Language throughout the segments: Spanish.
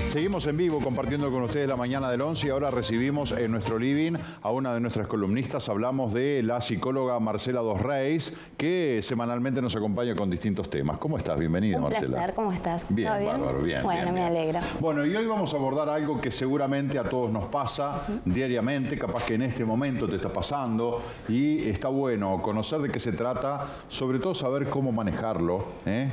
Seguimos en vivo compartiendo con ustedes la mañana del 11 y ahora recibimos en nuestro living a una de nuestras columnistas. Hablamos de la psicóloga Marcela Dos Reis, que semanalmente nos acompaña con distintos temas. ¿Cómo estás? Bienvenida, Marcela. Un placer, ¿cómo estás? Bien, ¿Todo bien? bárbaro, bien. Bueno, bien, me alegra. Bueno, y hoy vamos a abordar algo que seguramente a todos nos pasa diariamente, capaz que en este momento te está pasando, y está bueno conocer de qué se trata, sobre todo saber cómo manejarlo,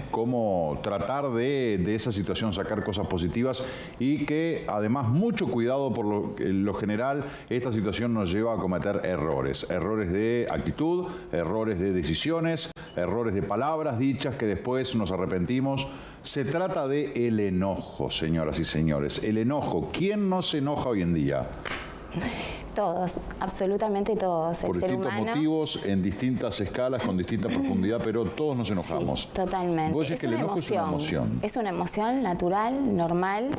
cómo tratar de esa situación sacar cosas positivas y que además mucho cuidado por lo general esta situación nos lleva a cometer errores de actitud, errores de decisiones, errores de palabras dichas que después nos arrepentimos. Se trata de el enojo, señoras y señores, el enojo. ¿Quién no se enoja hoy en día? Todos, absolutamente todos. Por distintos motivos, en distintas escalas, con distinta profundidad, pero todos nos enojamos. Sí, totalmente. Vos decís que el enojo es una emoción. Es una emoción natural, normal,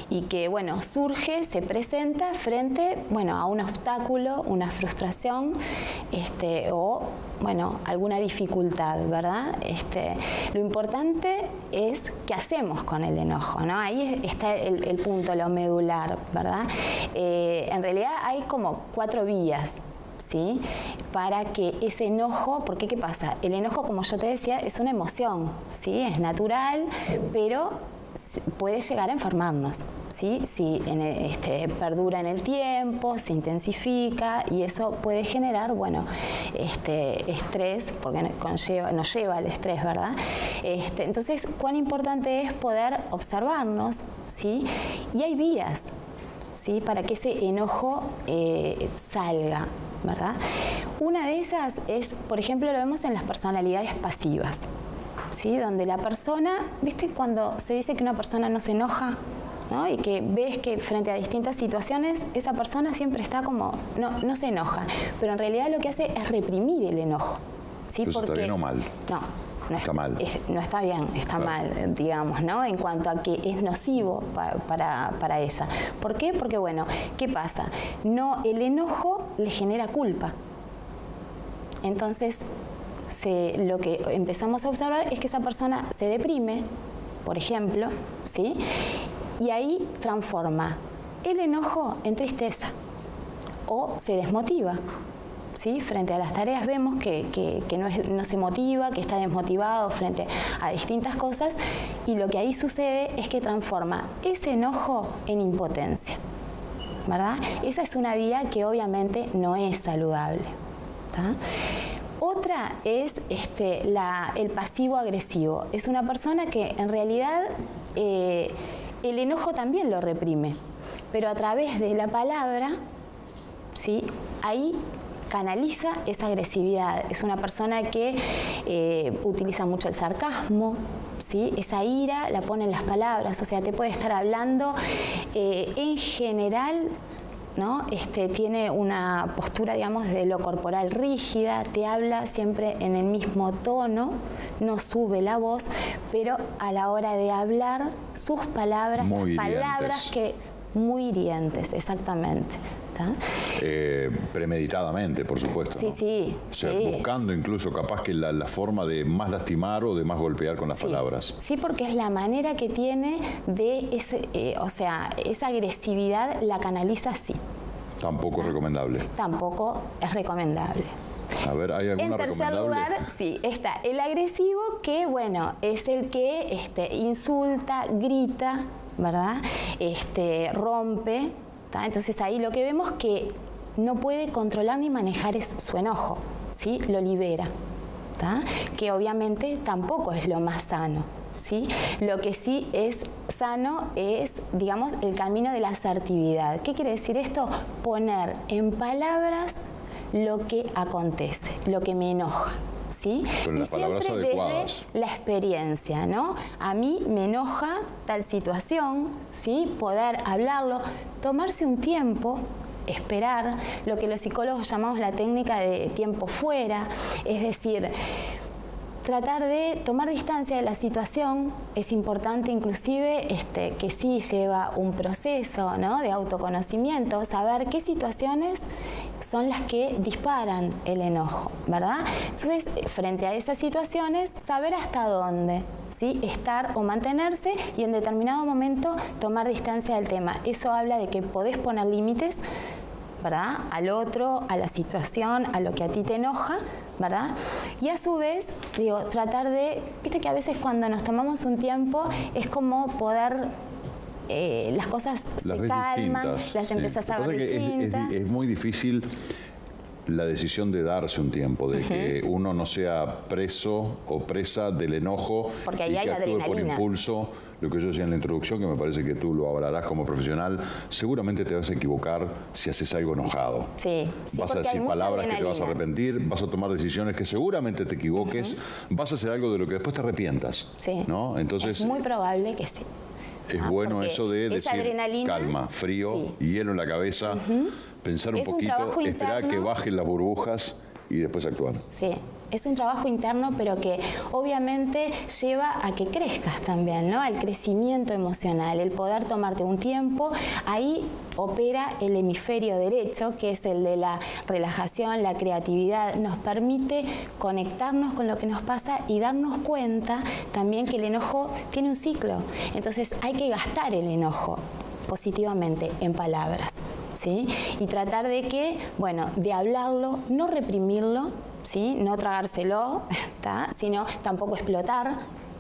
y que, bueno, surge, se presenta frente, bueno, a un obstáculo, una frustración, o, bueno, alguna dificultad, ¿verdad? Lo importante es qué hacemos con el enojo, ¿no? Ahí está el punto, lo medular, ¿verdad? En realidad hay como 4 vías, ¿sí? Para que ese enojo, porque ¿qué pasa? El enojo, como yo te decía, es una emoción, ¿sí? Es natural, pero puede llegar a enfermarnos, ¿sí? Si perdura en el tiempo, se intensifica y eso puede generar, bueno, estrés, porque nos lleva al estrés, ¿verdad? Entonces, cuán importante es poder observarnos, ¿sí? Y hay vías, ¿sí? Para que ese enojo salga, ¿verdad? Una de ellas es, por ejemplo, lo vemos en las personalidades pasivas, ¿sí? Donde la persona, ¿viste cuando se dice que una persona no se enoja? ¿No? Y que ves que frente a distintas situaciones esa persona siempre está como, no se enoja, pero en realidad lo que hace es reprimir el enojo, ¿sí? Porque ¿está bien o mal? No está mal. No está bien, está mal, digamos, ¿no? En cuanto a que es nocivo para ella. ¿Por qué? Porque, bueno, ¿qué pasa? El enojo le genera culpa. Entonces, lo que empezamos a observar es que esa persona se deprime, por ejemplo, ¿sí? Y ahí transforma el enojo en tristeza o se desmotiva. ¿Sí? Frente a las tareas vemos que no se motiva, que está desmotivado frente a distintas cosas y lo que ahí sucede es que transforma ese enojo en impotencia, ¿verdad? Esa es una vía que obviamente no es saludable, ¿tá? Otra es el pasivo agresivo. Es una persona que en realidad el enojo también lo reprime, pero a través de la palabra, ¿sí? Ahí canaliza esa agresividad. Es una persona que utiliza mucho el sarcasmo, ¿sí? Esa ira la pone en las palabras, o sea, te puede estar hablando en general, ¿no? Tiene una postura, digamos, de lo corporal rígida, te habla siempre en el mismo tono, no sube la voz, pero a la hora de hablar, sus palabras, palabras que muy hirientes, exactamente. Premeditadamente, por supuesto. Sí, ¿no? sí. O sea, buscando incluso capaz que la forma de más lastimar o de más golpear con las palabras. Sí, porque es la manera que tiene de esa agresividad la canaliza así. Tampoco es recomendable. Tampoco es recomendable. A ver, ¿hay alguna recomendable? En tercer lugar, sí, está el agresivo, que bueno, es el que insulta, grita, ¿verdad? Rompe. ¿Tá? Entonces ahí lo que vemos es que no puede controlar ni manejar su enojo, ¿sí? Lo libera, ¿tá? Que obviamente tampoco es lo más sano, ¿sí? Lo que sí es sano es, digamos, el camino de la asertividad. ¿Qué quiere decir esto? Poner en palabras lo que acontece, lo que me enoja. ¿Sí? Pero las palabras adecuadas. Desde la experiencia, ¿no? A mí me enoja tal situación, ¿sí? Poder hablarlo, tomarse un tiempo, esperar, lo que los psicólogos llamamos la técnica de tiempo fuera, es decir, tratar de tomar distancia de la situación. Es importante inclusive que sí lleva un proceso, ¿no?, de autoconocimiento, saber qué situaciones son las que disparan el enojo, ¿verdad? Entonces, frente a esas situaciones, saber hasta dónde, ¿sí?, estar o mantenerse, y en determinado momento tomar distancia del tema. Eso habla de que podés poner límites, ¿verdad?, al otro, a la situación, a lo que a ti te enoja, ¿verdad? Y a su vez, digo, tratar de, viste que a veces cuando nos tomamos un tiempo es como poder, las cosas se calman, las empezás a ver distintas. Es muy difícil la decisión de darse un tiempo, de que uno no sea preso o presa del enojo, porque ahí y hay que actúe por adrenalina. impulso. Lo que yo decía en la introducción, que me parece que tú lo hablarás como profesional, seguramente te vas a equivocar si haces algo enojado. Sí, Vas a decir palabras que te vas a arrepentir, vas a tomar decisiones que seguramente te equivoques, vas a hacer algo de lo que después te arrepientas. Sí. ¿No? Entonces, es muy probable que sí. es bueno eso de decir adrenalina, calma, frío, hielo en la cabeza, pensar un poquito, esperar que bajen las burbujas y después actuar. Sí, es un trabajo interno, pero que obviamente lleva a que crezcas también, ¿no?, al crecimiento emocional, el poder tomarte un tiempo. Ahí opera el hemisferio derecho, que es el de la relajación, la creatividad. Nos permite conectarnos con lo que nos pasa y darnos cuenta también que el enojo tiene un ciclo. Entonces hay que gastar el enojo positivamente en palabras, ¿sí? Y tratar de que, bueno, de hablarlo, no reprimirlo, ¿sí?, no tragárselo, sino tampoco explotar,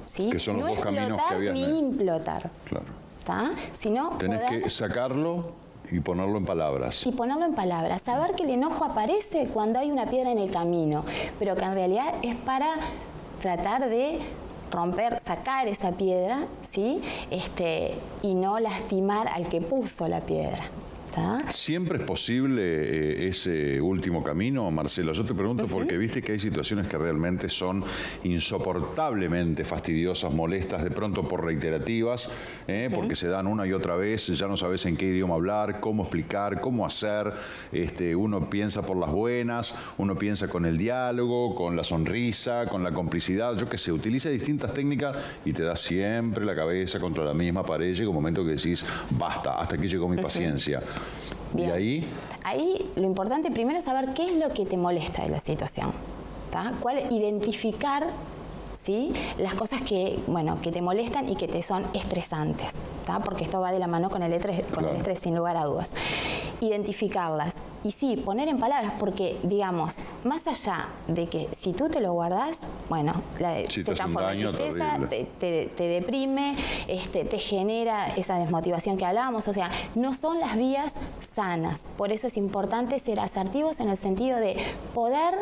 ¿sí? Que son los no dos caminos que habían. Ni implotar, claro, sino tenés que sacarlo y ponerlo en palabras. Y ponerlo en palabras, saber que el enojo aparece cuando hay una piedra en el camino, pero que en realidad es para tratar de romper, sacar esa piedra, ¿sí?, y no lastimar al que puso la piedra. ¿Siempre es posible ese último camino, Marcela? Yo te pregunto porque viste que hay situaciones que realmente son insoportablemente fastidiosas, molestas, de pronto por reiterativas, porque se dan una y otra vez, ya no sabes en qué idioma hablar, cómo explicar, cómo hacer. Uno piensa por las buenas, uno piensa con el diálogo, con la sonrisa, con la complicidad, yo qué sé, utiliza distintas técnicas y te da siempre la cabeza contra la misma pared. Llega un momento que decís, basta, hasta aquí llegó mi paciencia. Bien. ¿Y ahí? Ahí lo importante primero es saber qué es lo que te molesta de la situación. Identificar, ¿sí?, las cosas que te molestan y que te son estresantes, porque esto va de la mano con el estrés, sin lugar a dudas. Identificarlas y sí, poner en palabras, porque digamos, más allá de que si tú te lo guardas, se transforma en tristeza, te deprime, te genera esa desmotivación que hablábamos, o sea, no son las vías sanas. Por eso es importante ser asertivos en el sentido de poder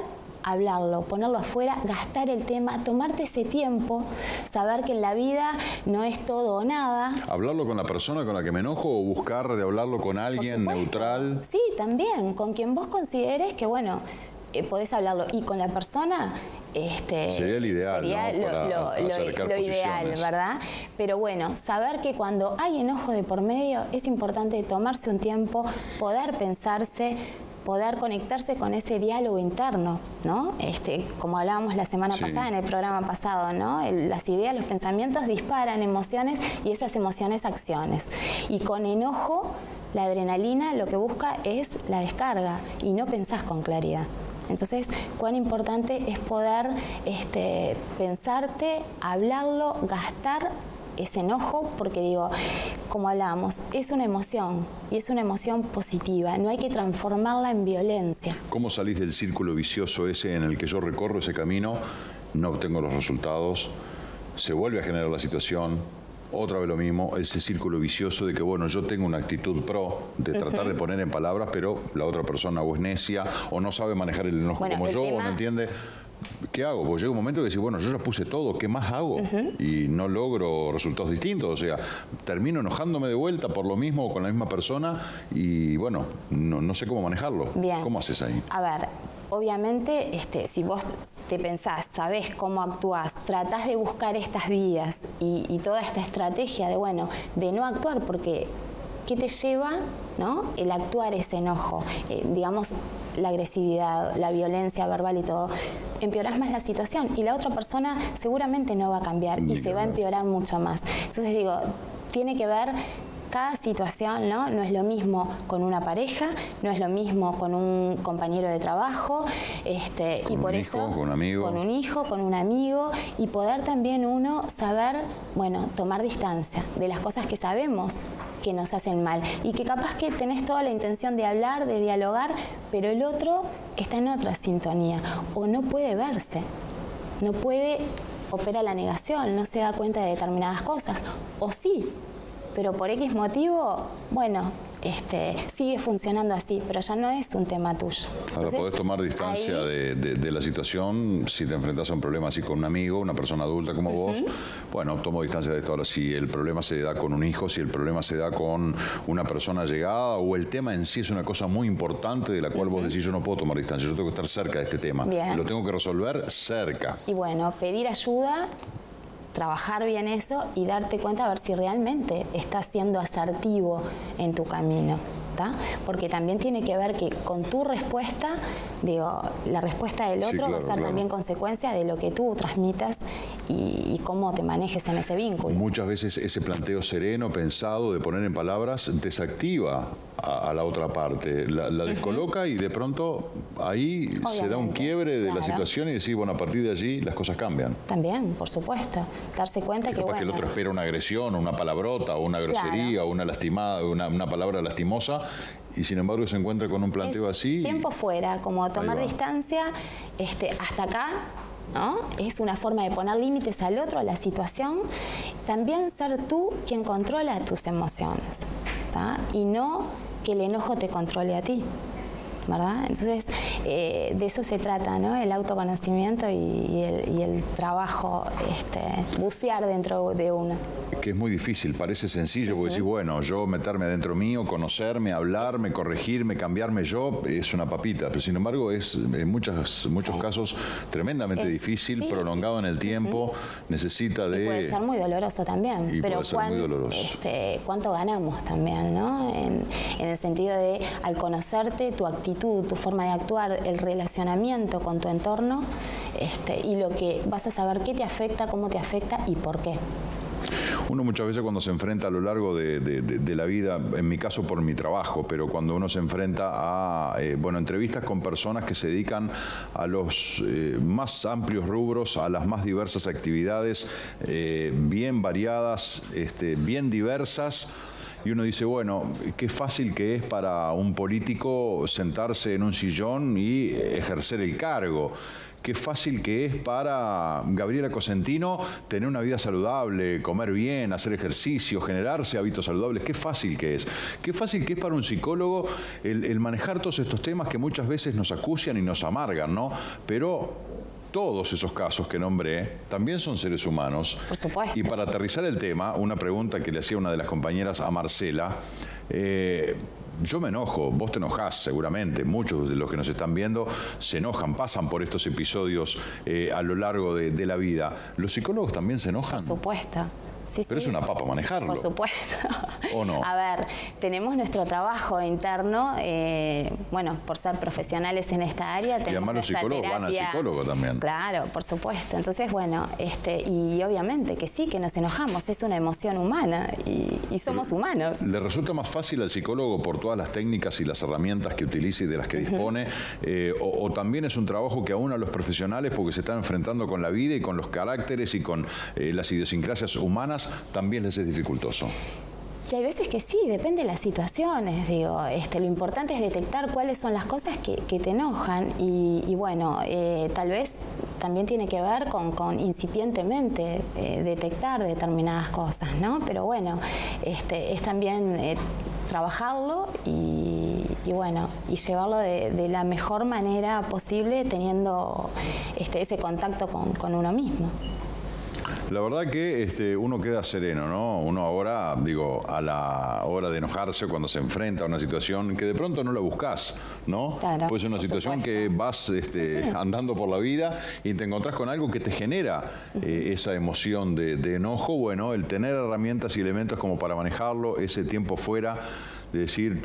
hablarlo, ponerlo afuera, gastar el tema, tomarte ese tiempo, saber que en la vida no es todo o nada. ¿Hablarlo con la persona con la que me enojo o buscar de hablarlo con alguien neutral? Sí, también, con quien vos consideres que, podés hablarlo. Y con la persona, sería el ideal, sería lo ideal, ¿verdad? Pero saber que cuando hay enojo de por medio es importante tomarse un tiempo, poder pensarse, poder conectarse con ese diálogo interno, ¿no? Como hablábamos la semana pasada, en el programa pasado, ¿no? Las ideas, los pensamientos disparan emociones y esas emociones acciones. Y con enojo, la adrenalina lo que busca es la descarga y no pensás con claridad. Entonces, cuán importante es poder pensarte, hablarlo, gastar ese enojo, porque como hablábamos, es una emoción y es una emoción positiva, no hay que transformarla en violencia. ¿Cómo salís del círculo vicioso ese en el que yo recorro ese camino, no obtengo los resultados, se vuelve a generar la situación, otra vez lo mismo, ese círculo vicioso de que yo tengo una actitud pro de tratar de poner en palabras, pero la otra persona o es necia o no sabe manejar el enojo como yo o no entiende? ¿Qué hago? Porque llega un momento que decís, yo ya puse todo, ¿qué más hago? Y no logro resultados distintos, o sea, termino enojándome de vuelta por lo mismo con la misma persona y no sé cómo manejarlo. Bien. ¿Cómo haces ahí? A ver, obviamente, si vos te pensás, sabés cómo actuás, tratás de buscar estas vías y toda esta estrategia de no actuar, porque ¿qué te lleva, ¿no?, el actuar ese enojo? Digamos, la agresividad, la violencia verbal y todo. empeorás más la situación y la otra persona seguramente no va a cambiar y se va a empeorar mucho más. Entonces digo, tiene que ver cada situación, ¿no? No es lo mismo con una pareja, no es lo mismo con un compañero de trabajo, y por eso con un amigo, con un hijo, con un amigo, y poder también uno saber, bueno, tomar distancia de las cosas que sabemos que nos hacen mal y que capaz que tenés toda la intención de hablar, de dialogar, pero el otro está en otra sintonía o no puede verse, no puede, opera la negación, no se da cuenta de determinadas cosas, o sí, pero por X motivo, bueno, sigue funcionando así, pero ya no es un tema tuyo. Ahora, Entonces, podés tomar distancia ahí, de la situación si te enfrentas a un problema así con un amigo, una persona adulta como vos. Bueno, tomo distancia de esto. Ahora, si el problema se da con un hijo, si el problema se da con una persona allegada o el tema en sí es una cosa muy importante de la cual vos decís, yo no puedo tomar distancia, yo tengo que estar cerca de este tema. Bien. Y lo tengo que resolver cerca. Y bueno, pedir ayuda, trabajar bien eso y darte cuenta a ver si realmente estás siendo asertivo en tu camino, ¿tá? Porque también tiene que ver que con tu respuesta, digo, la respuesta del otro va a ser también consecuencia de lo que tú transmitas y cómo te manejes en ese vínculo. Muchas veces ese planteo sereno, pensado, de poner en palabras, desactiva a la otra parte, la descoloca y de pronto ahí Obviamente, se da un quiebre de la claro. situación y decir, bueno, a partir de allí las cosas cambian. También, por supuesto, darse cuenta que Capaz bueno, que el otro espera una agresión, una palabrota, o una grosería, o una lastimada, una palabra lastimosa, y sin embargo se encuentra con un planteo así. tiempo fuera, como tomar va. distancia, hasta acá, ¿no? Es una forma de poner límites al otro, a la situación. También ser tú quien controla tus emociones, ¿tá? Y no que el enojo te controle a ti, ¿verdad? Entonces, de eso se trata, ¿no? El autoconocimiento y el trabajo, bucear dentro de uno. Que es muy difícil, parece sencillo, porque decís, bueno, yo meterme adentro mío, conocerme, hablarme, corregirme, cambiarme yo, es una papita, pero sin embargo es en muchos casos tremendamente difícil, prolongado en el tiempo, necesita de... Y puede ser muy doloroso también, Y pero puede ser muy doloroso. ¿cuánto ganamos también, ¿no? En el sentido de, al conocerte, tu actitud, tu forma de actuar, el relacionamiento con tu entorno, y lo que vas a saber qué te afecta, cómo te afecta y por qué. Uno muchas veces cuando se enfrenta a lo largo de la vida, en mi caso por mi trabajo, pero cuando uno se enfrenta a entrevistas con personas que se dedican a los más amplios rubros, a las más diversas actividades, bien variadas, bien diversas, y uno dice, bueno, qué fácil que es para un político sentarse en un sillón y ejercer el cargo. Qué fácil que es para Gabriela Cosentino tener una vida saludable, comer bien, hacer ejercicio, generarse hábitos saludables. Qué fácil que es. Qué fácil que es para un psicólogo el manejar todos estos temas que muchas veces nos acucian y nos amargan, ¿no? Pero todos esos casos que nombré también son seres humanos. Por supuesto. Y para aterrizar el tema, una pregunta que le hacía una de las compañeras a Marcela, yo me enojo, vos te enojás seguramente, muchos de los que nos están viendo se enojan, pasan por estos episodios a lo largo de la vida. ¿Los psicólogos también se enojan? Por supuesto. Sí, Pero sí. es una papa manejarlo. Por supuesto. ¿O no? A ver, tenemos nuestro trabajo interno, por ser profesionales en esta área. Y además los nuestra psicólogos van al psicólogo también. Claro, por supuesto. Entonces, y obviamente que sí, que nos enojamos, es una emoción humana y somos humanos. ¿Le resulta más fácil al psicólogo por todas las técnicas y las herramientas que utiliza y de las que dispone? O también es un trabajo que aúna a los profesionales porque se están enfrentando con la vida y con los caracteres y con las idiosincrasias humanas, también les es dificultoso? Y hay veces que sí, depende de las situaciones, digo, lo importante es detectar cuáles son las cosas que te enojan y tal vez también tiene que ver con incipientemente detectar determinadas cosas, ¿no? Pero bueno, es también trabajarlo y llevarlo de la mejor manera posible teniendo ese contacto con uno mismo. La verdad que uno queda sereno, ¿no? Uno ahora, a la hora de enojarse cuando se enfrenta a una situación que de pronto no la buscás, ¿no? Claro, puede ser una situación que vas andando por la vida y te encontrás con algo que te genera esa emoción de enojo. Bueno, el tener herramientas y elementos como para manejarlo, ese tiempo fuera, de decir,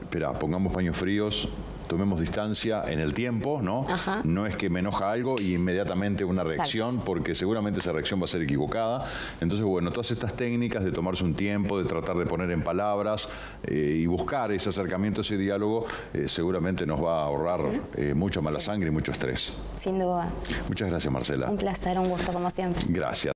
espera, pongamos paños fríos, tomemos distancia en el tiempo, ¿no? Ajá. No es que me enoja algo y inmediatamente una reacción, porque seguramente esa reacción va a ser equivocada. Entonces, bueno, todas estas técnicas de tomarse un tiempo, de tratar de poner en palabras y buscar ese acercamiento, ese diálogo, seguramente nos va a ahorrar mucha mala sangre y mucho estrés. Sin duda. Muchas gracias, Marcela. Un placer, un gusto como siempre. Gracias.